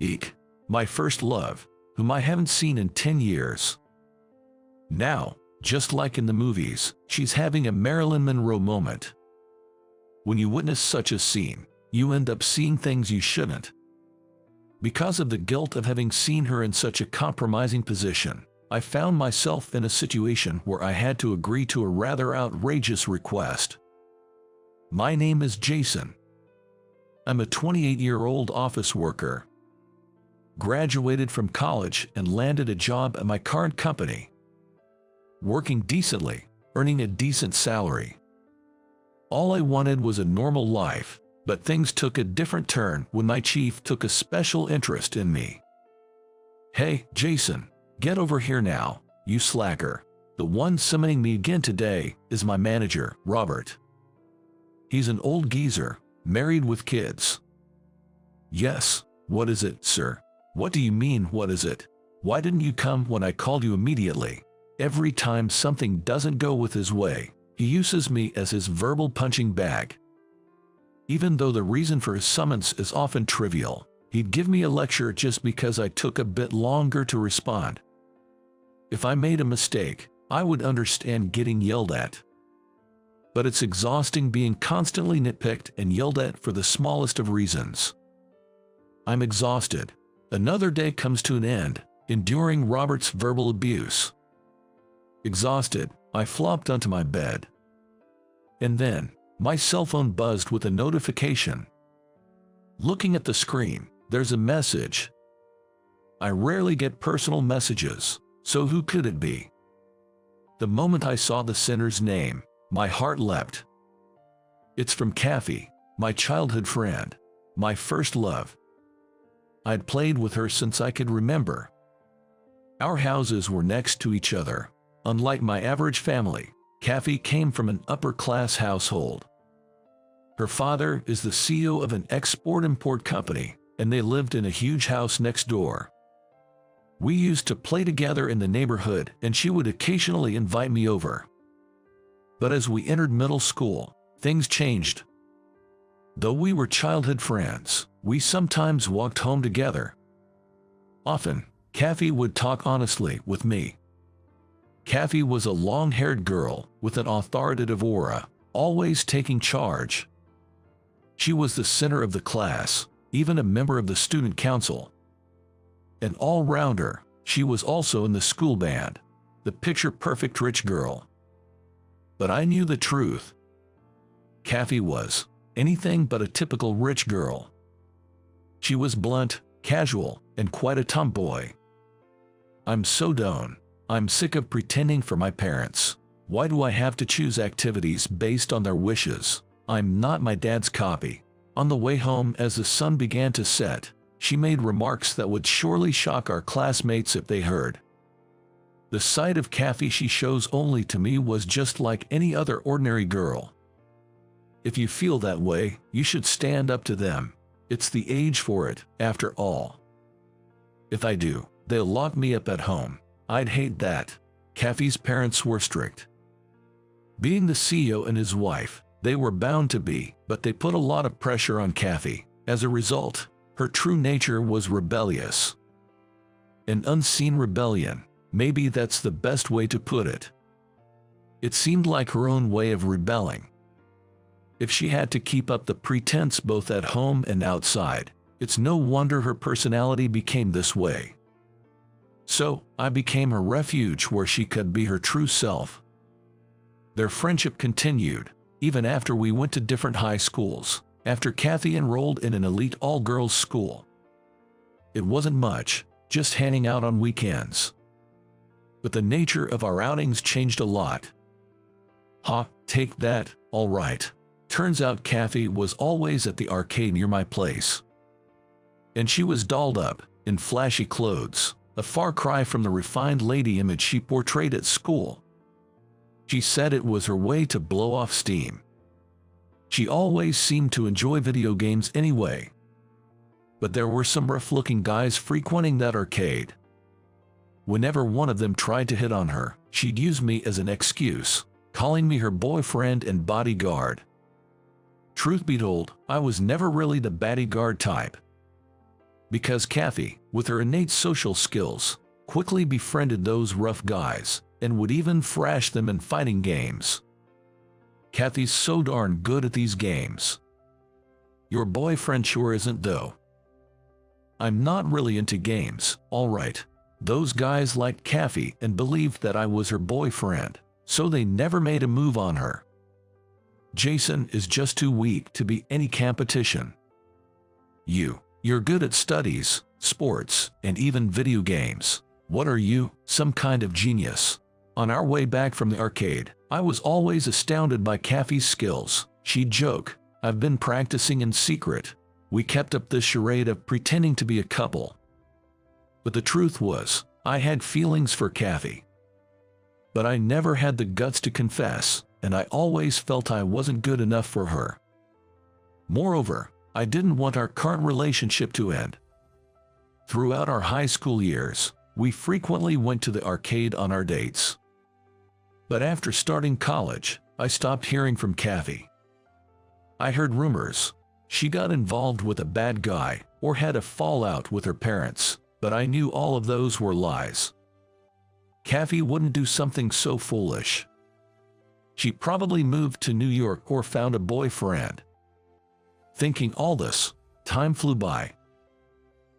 Eek. My first love, whom I haven't seen in 10 years. Now, just like in the movies, she's having a Marilyn Monroe moment. When you witness such a scene, you end up seeing things you shouldn't. Because of the guilt of having seen her in such a compromising position, I found myself in a situation where I had to agree to a rather outrageous request. My name is Jason. I'm a 28-year-old office worker. Graduated from college and landed a job at my current company. Working decently, earning a decent salary. All I wanted was a normal life, but things took a different turn when my chief took a special interest in me. Hey, Jason, get over here now, you slacker. The one summoning me again today is my manager, Robert. He's an old geezer, married with kids. Yes, what is it, sir? What do you mean, what is it? Why didn't you come when I called you immediately? Every time something doesn't go with his way, he uses me as his verbal punching bag. Even though the reason for his summons is often trivial, he'd give me a lecture just because I took a bit longer to respond. If I made a mistake, I would understand getting yelled at. But it's exhausting being constantly nitpicked and yelled at for the smallest of reasons. I'm exhausted. Another day comes to an end, enduring Robert's verbal abuse. Exhausted, I flopped onto my bed. And then, my cell phone buzzed with a notification. Looking at the screen, there's a message. I rarely get personal messages, so who could it be? The moment I saw the sender's name, my heart leapt. It's from Kathy, my childhood friend, my first love. I'd played with her since I could remember. Our houses were next to each other. Unlike my average family, Kathy came from an upper-class household. Her father is the CEO of an export-import company, and they lived in a huge house next door. We used to play together in the neighborhood, and she would occasionally invite me over. But as we entered middle school, things changed. Though we were childhood friends, we sometimes walked home together. Often, Kathy would talk honestly with me. Kathy was a long-haired girl with an authoritative aura, always taking charge. She was the center of the class, even a member of the student council. An all-rounder, she was also in the school band, the picture-perfect rich girl. But I knew the truth. Kathy was anything but a typical rich girl. She was blunt, casual, and quite a tomboy. I'm so done. I'm sick of pretending for my parents. Why do I have to choose activities based on their wishes? I'm not my dad's copy. On the way home, as the sun began to set, she made remarks that would surely shock our classmates if they heard. The side of Kathy she shows only to me was just like any other ordinary girl. If you feel that way, you should stand up to them. It's the age for it, after all. If I do, they'll lock me up at home. I'd hate that. Kathy's parents were strict. Being the CEO and his wife, they were bound to be, but they put a lot of pressure on Kathy. As a result, her true nature was rebellious. An unseen rebellion, maybe that's the best way to put it. It seemed like her own way of rebelling. If she had to keep up the pretense both at home and outside, it's no wonder her personality became this way. So, I became her refuge where she could be her true self. Their friendship continued, even after we went to different high schools, after Kathy enrolled in an elite all-girls school. It wasn't much, just hanging out on weekends. But the nature of our outings changed a lot. Ha, take that, all right. Turns out Kathy was always at the arcade near my place. And she was dolled up, in flashy clothes, a far cry from the refined lady image she portrayed at school. She said it was her way to blow off steam. She always seemed to enjoy video games anyway. But there were some rough-looking guys frequenting that arcade. Whenever one of them tried to hit on her, she'd use me as an excuse, calling me her boyfriend and bodyguard. Truth be told, I was never really the bodyguard type. because Kathy, with her innate social skills, quickly befriended those rough guys and would even thrash them in fighting games. Kathy's so darn good at these games. Your boyfriend sure isn't though. I'm not really into games, alright. Those guys liked Kathy and believed that I was her boyfriend, so they never made a move on her. Jason is just too weak to be any competition. You're good at studies, sports, and even video games. What are you, some kind of genius? On our way back from the arcade, I was always astounded by Kathy's skills. She'd joke, "I've been practicing in secret." We kept up this charade of pretending to be a couple. But the truth was, I had feelings for Kathy. But I never had the guts to confess, and I always felt I wasn't good enough for her. Moreover, I didn't want our current relationship to end. Throughout our high school years, we frequently went to the arcade on our dates. But after starting college, I stopped hearing from Kathy. I heard rumors. She got involved with a bad guy or had a fallout with her parents, but I knew all of those were lies. Kathy wouldn't do something so foolish. She probably moved to New York or found a boyfriend. Thinking all this, time flew by.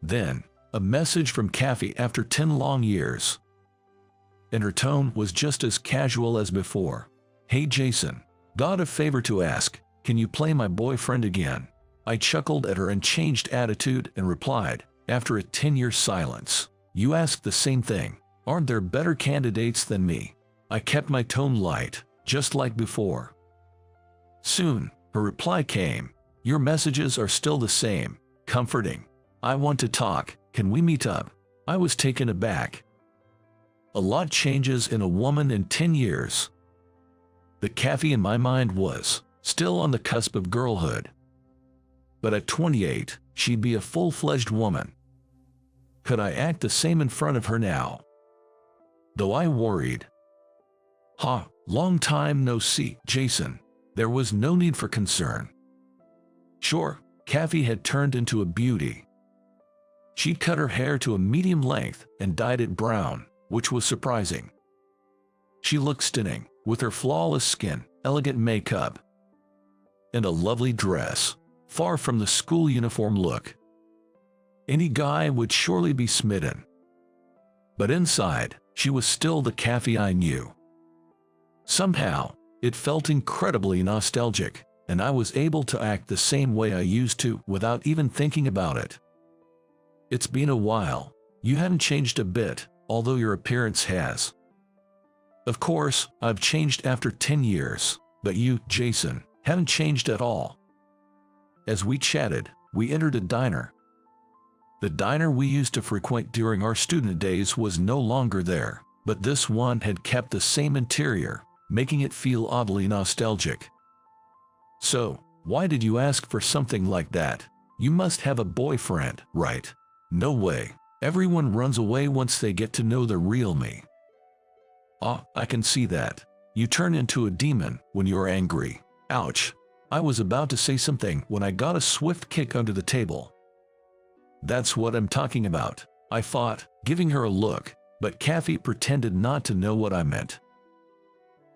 Then, a message from Kathy after 10 long years. And her tone was just as casual as before. "Hey Jason, got a favor to ask, can you play my boyfriend again?" I chuckled at her and changed attitude and replied, after a 10-year silence, "You asked the same thing. Aren't there better candidates than me?" I kept my tone light, just like before. Soon, her reply came. "Your messages are still the same, comforting. I want to talk, can we meet up?" I was taken aback. A lot changes in a woman in 10 years. The Kathy in my mind was still on the cusp of girlhood. But at 28, she'd be a full-fledged woman. Could I act the same in front of her now? Though I worried. Long time no see, Jason. There was no need for concern. Sure, Kathy had turned into a beauty. She'd cut her hair to a medium length and dyed it brown, which was surprising. She looked stunning, with her flawless skin, elegant makeup, and a lovely dress, far from the school uniform look. Any guy would surely be smitten. But inside, she was still the Kathy I knew. Somehow, it felt incredibly nostalgic, and I was able to act the same way I used to without even thinking about it. "It's been a while. You haven't changed a bit, although your appearance has." Of course, I've changed after 10 years, but you, Jason, haven't changed at all. As we chatted, we entered a diner. The diner we used to frequent during our student days was no longer there, but this one had kept the same interior, making it feel oddly nostalgic. "So, why did you ask for something like that? You must have a boyfriend, right?" "No way. Everyone runs away once they get to know the real me." I can see that. You turn into a demon when you're angry." Ouch. I was about to say something when I got a swift kick under the table. "That's what I'm talking about," I thought, giving her a look, but Kathy pretended not to know what I meant.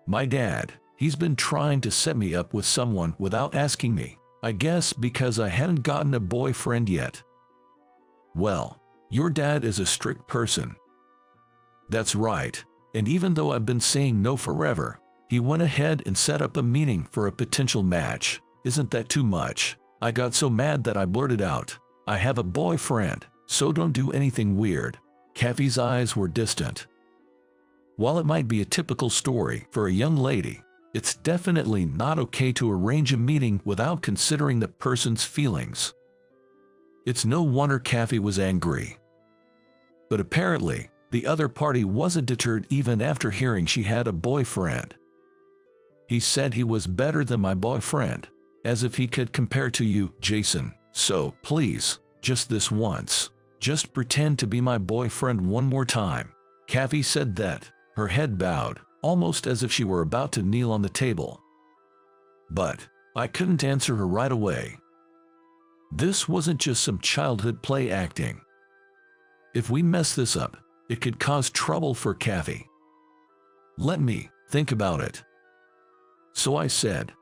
"My dad, he's been trying to set me up with someone without asking me, I guess because I hadn't gotten a boyfriend yet." "Well, your dad is a strict person." "That's right, and even though I've been saying no forever, he went ahead and set up a meeting for a potential match. Isn't that too much?" I got so mad that I blurted out, "I have a boyfriend, so don't do anything weird." Kathy's eyes were distant. While it might be a typical story for a young lady, it's definitely not okay to arrange a meeting without considering the person's feelings. It's no wonder Kathy was angry. But apparently, the other party wasn't deterred even after hearing she had a boyfriend. "He said he was better than my boyfriend, as if he could compare to you, Jason. So, please, just this once, just pretend to be my boyfriend one more time." Kathy said that, her head bowed, almost as if she were about to kneel on the table. But I couldn't answer her right away. This wasn't just some childhood play acting. If we mess this up, it could cause trouble for Kathy. Let me think about it. So I said.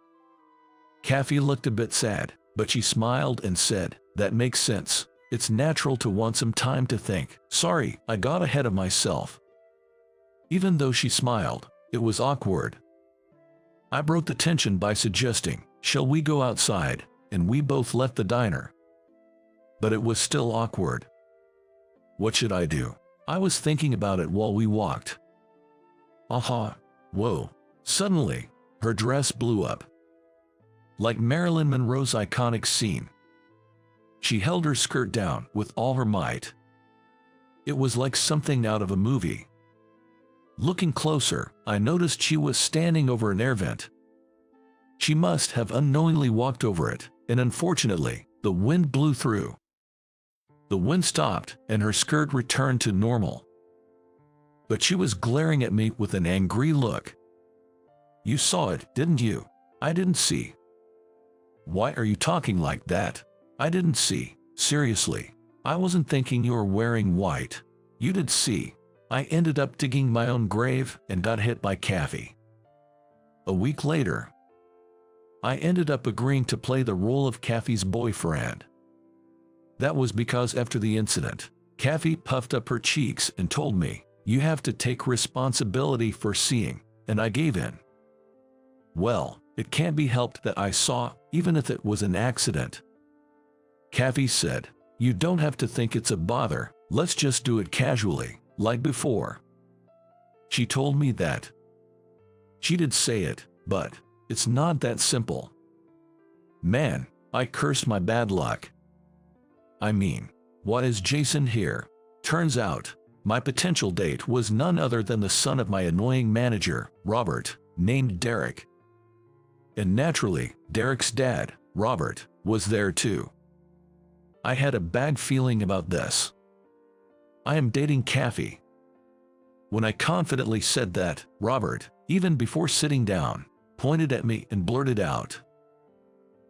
Kathy looked a bit sad, but she smiled and said, "That makes sense. It's natural to want some time to think." Sorry, I got ahead of myself. Even though she smiled, it was awkward. I broke the tension by suggesting, "Shall we go outside?" And we both left the diner. But it was still awkward. What should I do? I was thinking about it while we walked. Aha! Whoa! Suddenly, her dress blew up. Like Marilyn Monroe's iconic scene. She held her skirt down with all her might. It was like something out of a movie. Looking closer, I noticed she was standing over an air vent. She must have unknowingly walked over it, and unfortunately, the wind blew through. The wind stopped, and her skirt returned to normal. But she was glaring at me with an angry look. "You saw it, didn't you?" "I didn't see." "Why are you talking like that?" "I didn't see. Seriously. I wasn't thinking you were wearing white." "You did see." I ended up digging my own grave and got hit by Kathy. A week later, I ended up agreeing to play the role of Kathy's boyfriend. That was because after the incident, Kathy puffed up her cheeks and told me, "You have to take responsibility for seeing," and I gave in. Well, it can't be helped that I saw, even if it was an accident. Kathy said, "You don't have to think it's a bother, let's just do it casually, like before." She told me that. She did say it, but it's not that simple. Man, I cursed my bad luck. I mean, what is Jason here? Turns out, my potential date was none other than the son of my annoying manager, Robert, named Derek. And naturally, Derek's dad, Robert, was there too. I had a bad feeling about this. I am dating Kathy. When I confidently said that, Robert, even before sitting down, pointed at me and blurted out,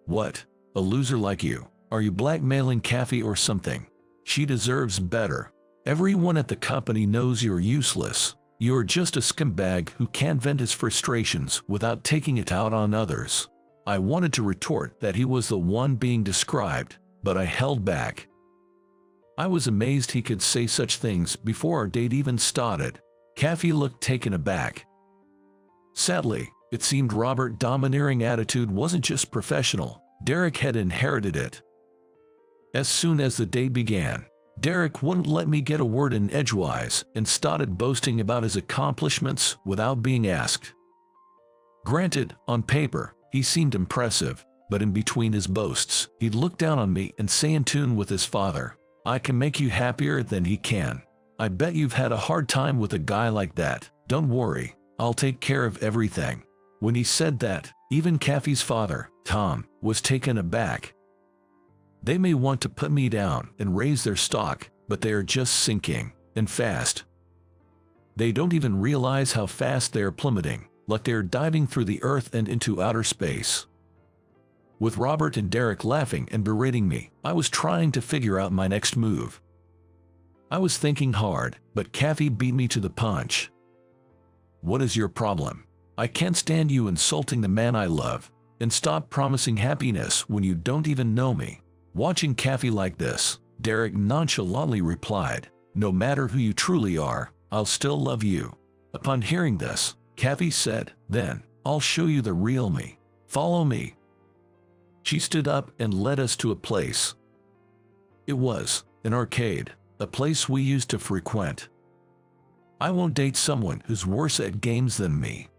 "What? A loser like you? Are you blackmailing Kathy or something? She deserves better. Everyone at the company knows you're useless. You're just a scumbag who can't vent his frustrations without taking it out on others." I wanted to retort that he was the one being described, but I held back. I was amazed he could say such things before our date even started. Kathy looked taken aback. Sadly, it seemed Robert's domineering attitude wasn't just professional, Derek had inherited it. As soon as the day began, Derek wouldn't let me get a word in edgewise and started boasting about his accomplishments without being asked. Granted, on paper, he seemed impressive, but in between his boasts, he'd look down on me and say in tune with his father, "I can make you happier than he can. I bet you've had a hard time with a guy like that. Don't worry, I'll take care of everything." When he said that, even Kathy's father, Tom, was taken aback. They may want to put me down and raise their stock, but they are just sinking, and fast. They don't even realize how fast they are plummeting, like they are diving through the earth and into outer space. With Robert and Derek laughing and berating me, I was trying to figure out my next move. I was thinking hard, but Kathy beat me to the punch. "What is your problem? I can't stand you insulting the man I love, and stop promising happiness when you don't even know me." Watching Kathy like this, Derek nonchalantly replied, "No matter who you truly are, I'll still love you." Upon hearing this, Kathy said, "Then, I'll show you the real me. Follow me." She stood up and led us to a place. It was an arcade, a place we used to frequent. I won't date someone who's worse at games than me.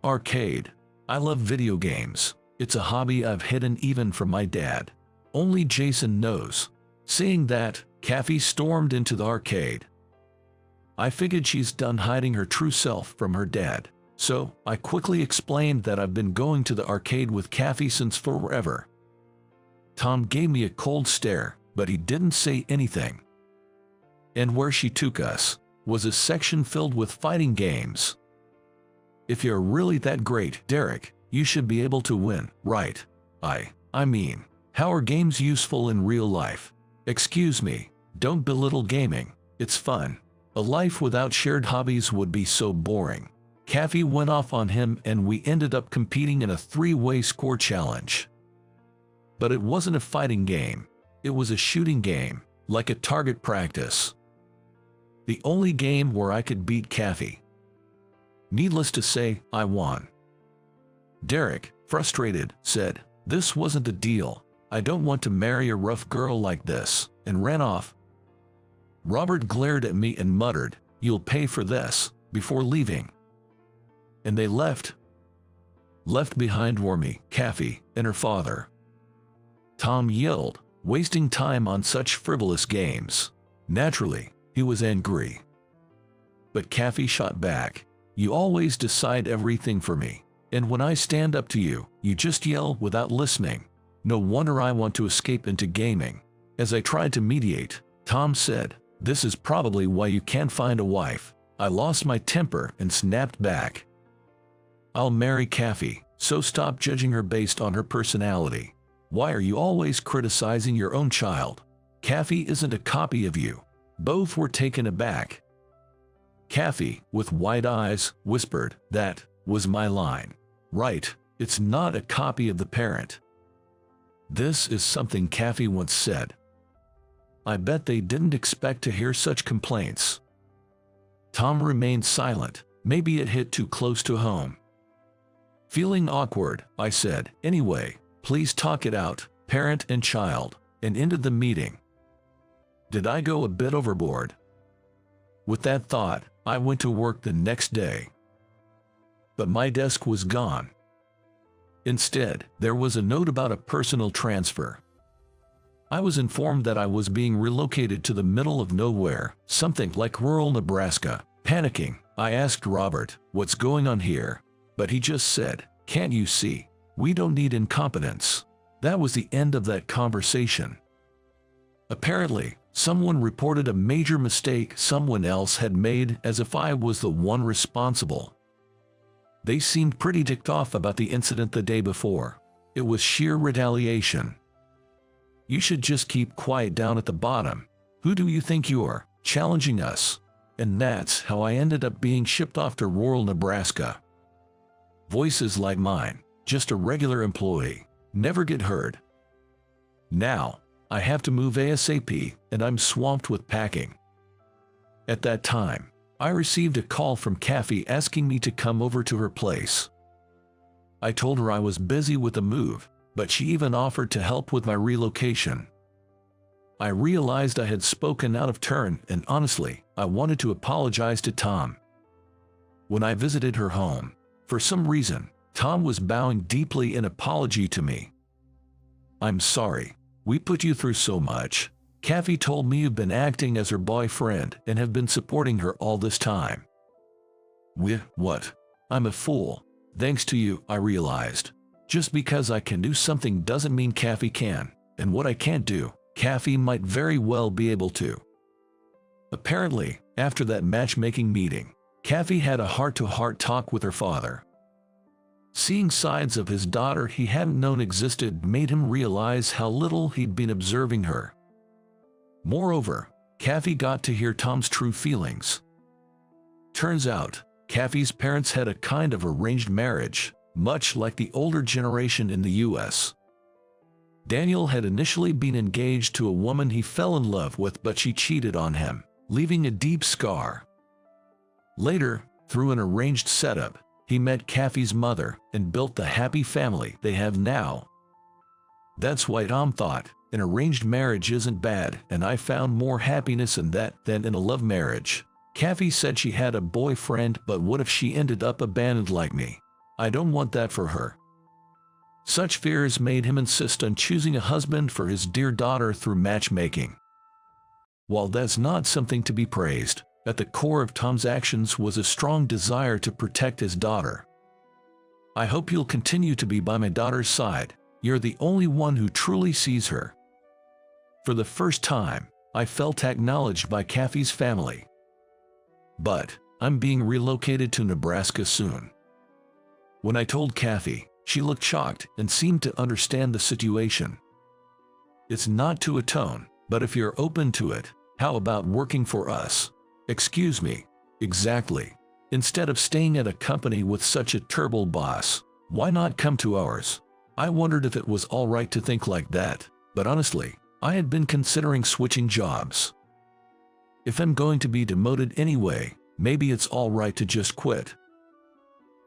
Arcade. I love video games. It's a hobby I've hidden even from my dad. Only Jason knows. Seeing that, Kathy stormed into the arcade. I figured she's done hiding her true self from her dad, so I quickly explained that I've been going to the arcade with Kathy since forever. Tom gave me a cold stare, but he didn't say anything. And where she took us was a section filled with fighting games. If you're really that great, Derek, you should be able to win, right? I mean, How are games useful in real life? Excuse me, don't belittle gaming. It's fun. A life without shared hobbies would be so boring. Kathy went off on him and we ended up competing in a 3-way score challenge. But it wasn't a fighting game. It was a shooting game, like a target practice. The only game where I could beat Kathy. Needless to say, I won. Derek, frustrated, said, "This wasn't the deal. I don't want to marry a rough girl like this," and ran off. Robert glared at me and muttered, "You'll pay for this," before leaving. And they left. Left behind were me, Kathy, and her father. Tom yelled, wasting time on such frivolous games. Naturally, he was angry. But Kathy shot back, "You always decide everything for me, and when I stand up to you, you just yell without listening. No wonder I want to escape into gaming." As I tried to mediate, Tom said, "This is probably why you can't find a wife." I lost my temper and snapped back. "I'll marry Kathy, so stop judging her based on her personality. Why are you always criticizing your own child? Kathy isn't a copy of you." Both were taken aback. Kathy, with wide eyes, whispered, "That was my line. Right, it's not a copy of the parent." This is something Kathy once said. I bet they didn't expect to hear such complaints. Tom remained silent. Maybe it hit too close to home. Feeling awkward, I said, "Anyway, please talk it out, parent and child," and ended the meeting. Did I go a bit overboard? With that thought, I went to work the next day. But my desk was gone. Instead, there was a note about a personal transfer. I was informed that I was being relocated to the middle of nowhere, something like rural Nebraska. Panicking, I asked Robert, "What's going on here?" But he just said, "Can't you see? We don't need incompetence." That was the end of that conversation. Apparently, someone reported a major mistake someone else had made as if I was the one responsible. They seemed pretty ticked off about the incident the day before. It was sheer retaliation. You should just keep quiet down at the bottom. Who do you think you are, challenging us? And that's how I ended up being shipped off to rural Nebraska. Voices like mine, just a regular employee, never get heard. Now, I have to move ASAP, and I'm swamped with packing. At that time, I received a call from Kathy asking me to come over to her place. I told her I was busy with the move, but she even offered to help with my relocation. I realized I had spoken out of turn, and honestly, I wanted to apologize to Tom. When I visited her home, for some reason, Tom was bowing deeply in apology to me. "I'm sorry. We put you through so much. Kathy told me you've been acting as her boyfriend and have been supporting her all this time." What? I'm a fool. Thanks to you, I realized. Just because I can do something doesn't mean Kathy can, and what I can't do, Kathy might very well be able to. Apparently, after that matchmaking meeting, Kathy had a heart-to-heart talk with her father. Seeing sides of his daughter he hadn't known existed made him realize how little he'd been observing her. Moreover, Kathy got to hear Tom's true feelings. Turns out, Kathy's parents had a kind of arranged marriage, much like the older generation in the U.S. Daniel had initially been engaged to a woman he fell in love with, but she cheated on him, leaving a deep scar. Later, through an arranged setup, he met Kathy's mother and built the happy family they have now. That's why Tom thought an arranged marriage isn't bad, and I found more happiness in that than in a love marriage. Kathy said she had a boyfriend, but what if she ended up abandoned like me? I don't want that for her. Such fears made him insist on choosing a husband for his dear daughter through matchmaking. While that's not something to be praised, at the core of Tom's actions was a strong desire to protect his daughter. "I hope you'll continue to be by my daughter's side. You're the only one who truly sees her." For the first time, I felt acknowledged by Kathy's family. But I'm being relocated to Nebraska soon. When I told Kathy, she looked shocked and seemed to understand the situation. It's not to atone, but if you're open to it, how about working for us? Excuse me. Exactly. Instead of staying at a company with such a terrible boss, why not come to ours? I wondered if it was all right to think like that, but honestly, I had been considering switching jobs. If I'm going to be demoted anyway, maybe it's all right to just quit.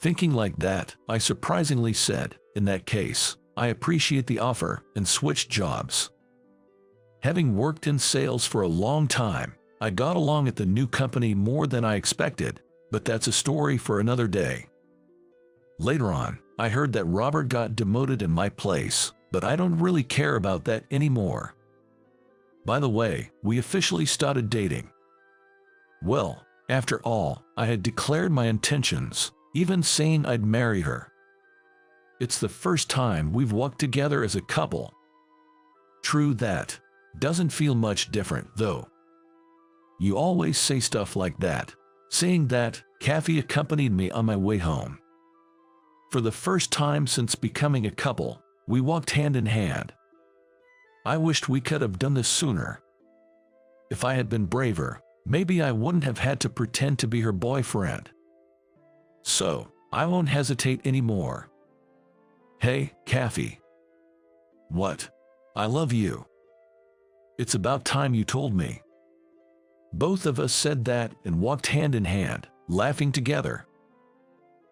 Thinking like that, I surprisingly said, in that case, I appreciate the offer, and switched jobs. Having worked in sales for a long time, I got along at the new company more than I expected, but that's a story for another day. Later on, I heard that Robert got demoted in my place, but I don't really care about that anymore. By the way, we officially started dating. Well, after all, I had declared my intentions, even saying I'd marry her. It's the first time we've walked together as a couple. True that. Doesn't feel much different, though. You always say stuff like that. Saying that, Kathy accompanied me on my way home. For the first time since becoming a couple, we walked hand in hand. I wished we could have done this sooner. If I had been braver, maybe I wouldn't have had to pretend to be her boyfriend. So, I won't hesitate anymore. Hey, Kathy. What? I love you. It's about time you told me. Both of us said that and walked hand in hand, laughing together.